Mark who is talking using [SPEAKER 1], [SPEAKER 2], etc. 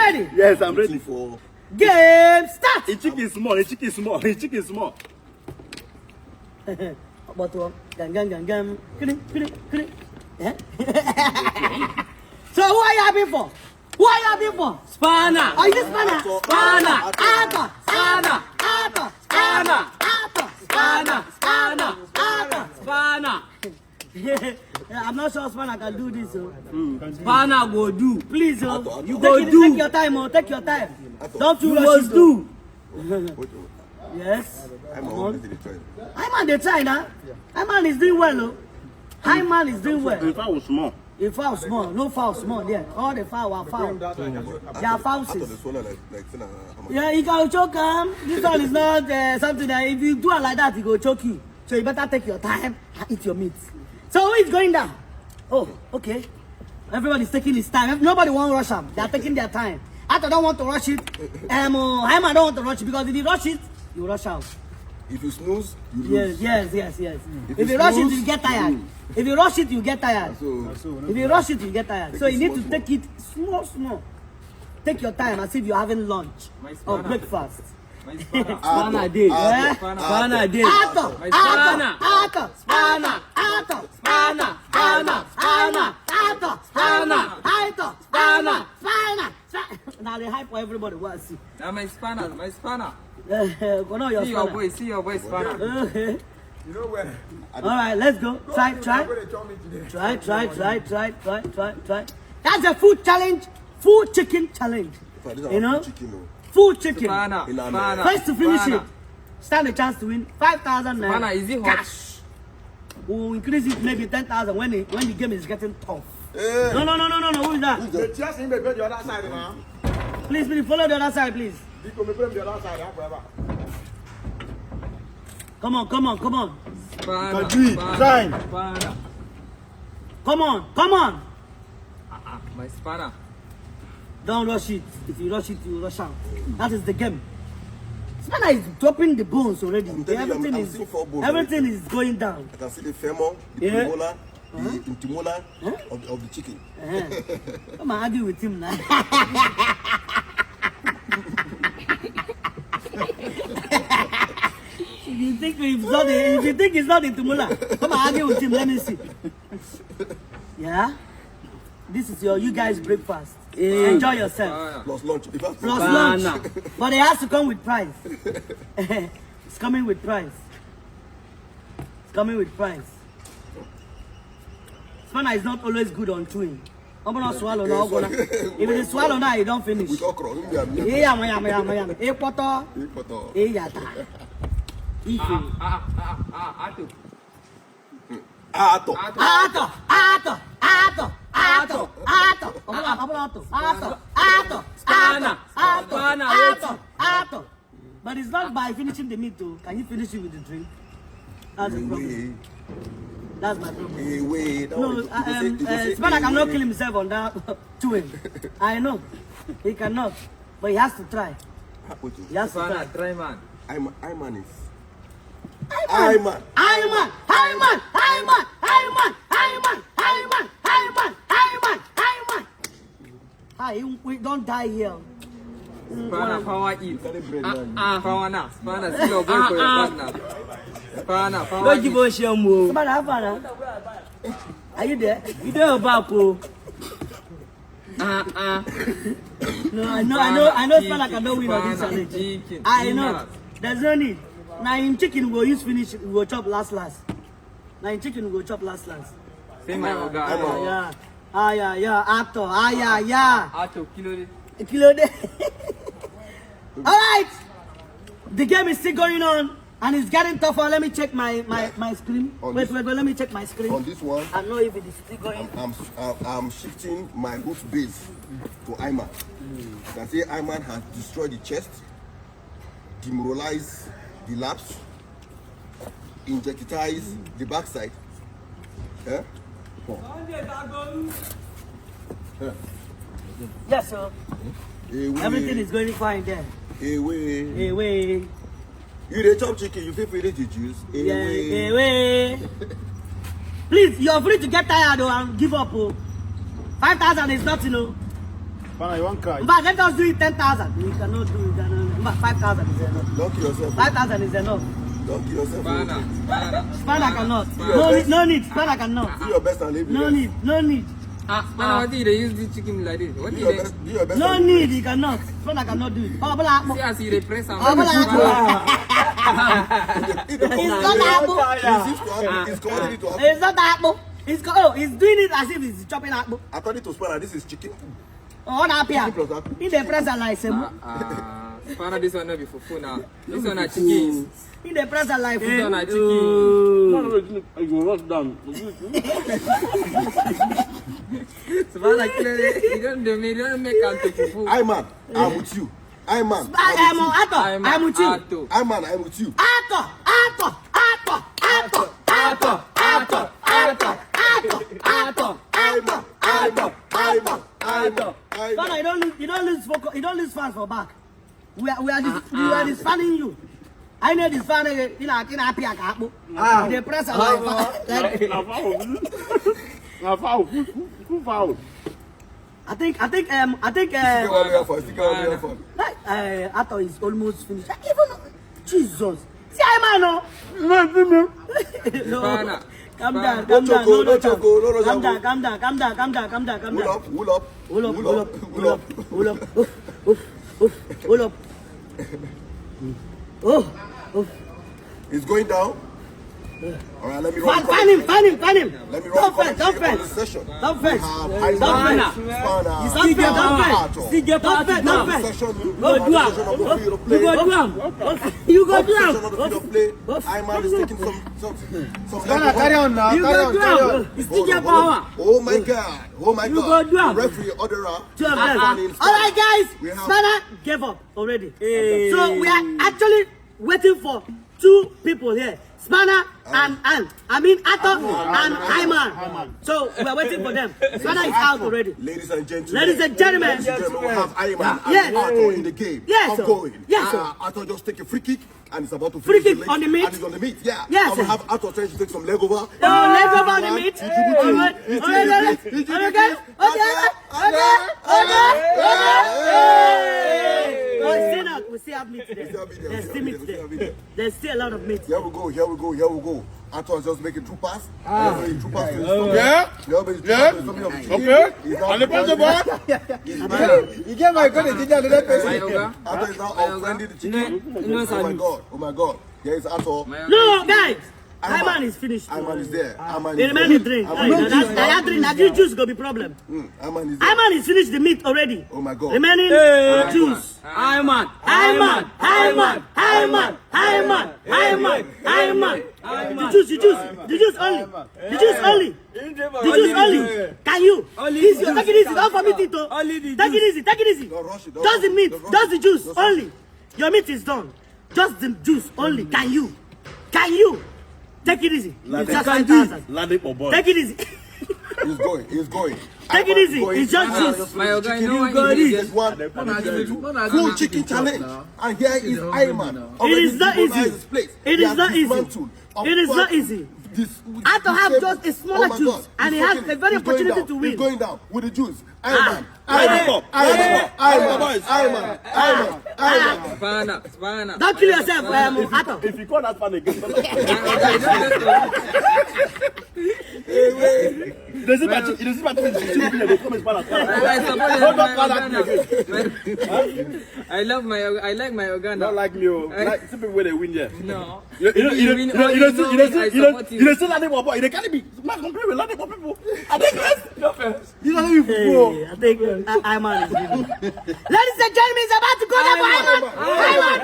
[SPEAKER 1] ready?
[SPEAKER 2] Yes, I'm ready for.
[SPEAKER 1] Game start.
[SPEAKER 2] A chicken small, a chicken small, a chicken small.
[SPEAKER 1] But gang. Eh? So who are you happy for? Who are you happy for?
[SPEAKER 3] Spanner.
[SPEAKER 1] Are you Spanner?
[SPEAKER 3] Spanner.
[SPEAKER 1] Ato.
[SPEAKER 3] Spanner.
[SPEAKER 1] Ato.
[SPEAKER 3] Spanner.
[SPEAKER 1] Ato.
[SPEAKER 3] Spanner. Spanner.
[SPEAKER 1] Ato.
[SPEAKER 3] Spanner.
[SPEAKER 1] I'm not sure Spanner can do this.
[SPEAKER 3] Spanner go do.
[SPEAKER 1] Please,
[SPEAKER 3] You go do.
[SPEAKER 1] Take your time, take your time. Don't you
[SPEAKER 3] You
[SPEAKER 1] rush
[SPEAKER 3] must
[SPEAKER 1] it,
[SPEAKER 3] do.
[SPEAKER 1] Yes.
[SPEAKER 2] I'm always in the train.
[SPEAKER 1] Hyman, they try now. Hyman is doing well, Hyman is doing well.
[SPEAKER 2] If I was small.
[SPEAKER 1] If foul small, no foul small there. All the foul are foul. They are fouls. Yeah, you can choke him. This one is not something that if you do it like that, he go choke you. So you better take your time and eat your meat. So who is going down? Oh, okay. Everybody's taking his time. Nobody want to rush him. They are taking their time. Ato don't want to rush it. Hyman don't want to rush it because if you rush it, you rush out.
[SPEAKER 2] If you snooze, you lose.
[SPEAKER 1] Yes. If you rush it,
[SPEAKER 2] snooze,
[SPEAKER 1] you get tired. If you rush it, you get tired. If you rush it, you get tired. So you need to take it small. Take your time as if you're having lunch or breakfast.
[SPEAKER 3] Spanner day. Spanner day.
[SPEAKER 1] Ato. Now they hype for everybody. What see?
[SPEAKER 3] Now my spanner.
[SPEAKER 1] Go know your spanner.
[SPEAKER 3] See your boy spanner.
[SPEAKER 1] Okay.
[SPEAKER 4] You know where?
[SPEAKER 1] All right, let's go. Try. That's a food challenge. Food chicken challenge. You know? Food chicken.
[SPEAKER 3] Spanner.
[SPEAKER 1] First to finish it. Stand a chance to win 5,000 naira.
[SPEAKER 3] Spanner, is it hot?
[SPEAKER 1] Cash. We'll increase it maybe 10,000 when the game is getting tough.
[SPEAKER 2] Hey.
[SPEAKER 1] No. Who is that?
[SPEAKER 4] The chairs in the other side now.
[SPEAKER 1] Please, follow the other side, please.
[SPEAKER 4] You come the other side, forever.
[SPEAKER 1] Come on.
[SPEAKER 3] Spanner. Spanner.
[SPEAKER 1] Come on.
[SPEAKER 3] My spanner.
[SPEAKER 1] Don't rush it. If you rush it, you rush out. That is the game. Spanner is dropping the bones already. Everything is going down.
[SPEAKER 2] I can see the femur, the premolar, the intimolar of the chicken.
[SPEAKER 1] Come on, argue with him now. If you think it's not the intimolar, come on, argue with him. Let me see. Yeah? This is you guys' breakfast. Enjoy yourself.
[SPEAKER 2] Plus lunch.
[SPEAKER 1] Plus lunch. But it has to come with price. It's coming with price. Spanner is not always good on chewing. I'm not swallow now. If it is swallow now, you don't finish.
[SPEAKER 2] With okra.
[SPEAKER 1] But it's not by finishing the meat too. Can you finish it with the drink? That's the problem. That's my problem. No, Spanner cannot kill himself on that chewing. I know. He cannot. But he has to try. He has to try.
[SPEAKER 3] Try, man.
[SPEAKER 2] Ayman is.
[SPEAKER 1] Hi, we don't die here.
[SPEAKER 3] Spanner, power eat. Power now. Spanner, see your boy for your partner. Spanner, power eat.
[SPEAKER 1] Spanner, have fun, Are you there? You there, Bapo? No, I know Spanner cannot win on this challenge. I know. There's no need. Now in chicken we'll use finish, we'll chop last. Now in chicken we'll chop last.
[SPEAKER 3] Say my Oga.
[SPEAKER 1] Yeah.
[SPEAKER 3] Ato,
[SPEAKER 1] kilo de. Alright. The game is still going on and it's getting tougher. Let me check my screen. Wait, let me check my screen.
[SPEAKER 2] On this one,
[SPEAKER 1] I know if it is still going.
[SPEAKER 2] I'm shifting my host base to Ayman. You can see Ayman has destroyed the chest, demoralized the laps, injectitized the backside. Yeah?
[SPEAKER 1] Yes, sir. Everything is going fine there.
[SPEAKER 2] Away. You dey chop chicken, you feel finish the juice.
[SPEAKER 1] Away. Please, you're free to get tired and give up. 5,000 is nothing.
[SPEAKER 4] Bana, you want car?
[SPEAKER 1] But let us do it 10,000. We cannot do it. 5,000 is enough.
[SPEAKER 2] Don't kill yourself.
[SPEAKER 1] 5,000 is enough.
[SPEAKER 2] Don't kill yourself.
[SPEAKER 1] Spanner cannot. No need. Spanner cannot.
[SPEAKER 2] Do your best and leave.
[SPEAKER 1] No need.
[SPEAKER 3] What did they use this chicken like this? What
[SPEAKER 2] Do
[SPEAKER 3] did
[SPEAKER 2] your
[SPEAKER 3] they?
[SPEAKER 2] best. Do your best.
[SPEAKER 1] No
[SPEAKER 2] and
[SPEAKER 1] need. He cannot. Spanner cannot do it. Oh, blah.
[SPEAKER 3] See, I see they press and
[SPEAKER 1] Oh, blah. It's not apple.
[SPEAKER 2] It's commodity to happen.
[SPEAKER 1] It's not apple. He's doing it as if he's chopping apple.
[SPEAKER 2] According to Spanner, this is chicken.
[SPEAKER 1] Oh, not here. In the press like same.
[SPEAKER 3] Spanner, this one not be fufu now. This one are chickens.
[SPEAKER 1] In the press like
[SPEAKER 3] This one are chickens.
[SPEAKER 4] You go rush down.
[SPEAKER 3] Spanner, you don't make out to fufu.
[SPEAKER 2] I'm with you. I'm with you.
[SPEAKER 1] I'm with you.
[SPEAKER 2] I'm with you.
[SPEAKER 1] Ato. Spanner, you don't lose focus. You don't lose fans for back. We are disbanding you. I know this fan in a piakapo. They press a like I think Ato is almost finished. Even Jesus. See, I know. No. Calm down.
[SPEAKER 2] No choco.
[SPEAKER 1] Calm down.
[SPEAKER 2] Wool up.
[SPEAKER 1] Hold up. Oh.
[SPEAKER 2] It's going down. All right, let me run.
[SPEAKER 1] Fan him.
[SPEAKER 2] Let me run.
[SPEAKER 1] Don't fence.
[SPEAKER 2] Session.
[SPEAKER 1] Don't fence.
[SPEAKER 2] Spanner.
[SPEAKER 1] You go do him.
[SPEAKER 2] Ayman is taking some.
[SPEAKER 4] Carry on now.
[SPEAKER 1] You go do him. It's still your power.
[SPEAKER 2] Oh my God.
[SPEAKER 1] You go do him.
[SPEAKER 2] Referee orderer.
[SPEAKER 1] Alright guys, Spanner gave up already. So we are actually waiting for two people here. Spanner and Ato and Ayman. So we are waiting for them. Spanner is out already.
[SPEAKER 2] Ladies and gentlemen,
[SPEAKER 1] we
[SPEAKER 2] have Ayman
[SPEAKER 1] Yes.
[SPEAKER 2] and Ato in the game.
[SPEAKER 1] Yes, sir.
[SPEAKER 2] Ongoing.
[SPEAKER 1] Yes, sir.
[SPEAKER 2] Ato just take a free kick and it's about to
[SPEAKER 1] Free
[SPEAKER 2] finish
[SPEAKER 1] kick on the meat?
[SPEAKER 2] And it's on the meat, yeah.
[SPEAKER 1] Yes,
[SPEAKER 2] And we
[SPEAKER 1] sir.
[SPEAKER 2] have Ato trying to take some leg over.
[SPEAKER 1] Let's go on the meat. We still have meat there. There's still meat there. There's still a lot of meat.
[SPEAKER 2] Here we go. Ato is just making two passes.
[SPEAKER 4] Yeah.
[SPEAKER 2] Okay.
[SPEAKER 4] And the person boy. You get my good ginger that person.
[SPEAKER 2] Ato is now offending the chicken. Oh my God. Here is Ato.
[SPEAKER 1] No, guys. Ayman is finished.
[SPEAKER 2] Ayman is there.
[SPEAKER 1] The remaining drink. That juice go be problem. Ayman is finished the meat already.
[SPEAKER 2] Oh my God.
[SPEAKER 1] Remaining juice. Ayman. The juice only. Can you? Take it easy. Don't commit it. Take it easy.
[SPEAKER 2] Don't rush it.
[SPEAKER 1] Just the meat. Just the juice only. Your meat is done. Just the juice only. Can you? Take it easy. It's just 5,000. Take it easy.
[SPEAKER 2] He's going.
[SPEAKER 1] Take it easy. It's just juice.
[SPEAKER 3] My guy, no one
[SPEAKER 2] There's one full chicken challenge. And here is Ayman.
[SPEAKER 1] It is not easy. It is not easy. I to have just a smaller juice, and he has a very opportunity to win.
[SPEAKER 2] He's going down with the juice.
[SPEAKER 1] Ayman.
[SPEAKER 3] Spanner.
[SPEAKER 1] Don't kill yourself, Ato.
[SPEAKER 4] If you call that fan again,
[SPEAKER 3] I like my Uganda.
[SPEAKER 4] not like me. Like some people when they win there.
[SPEAKER 3] No.
[SPEAKER 4] You don't see that boy. They can't be. Man, compare with people. I think you don't even football.
[SPEAKER 1] I think Ayman is winning. Ladies and gentlemen, it's about to go down for Ayman.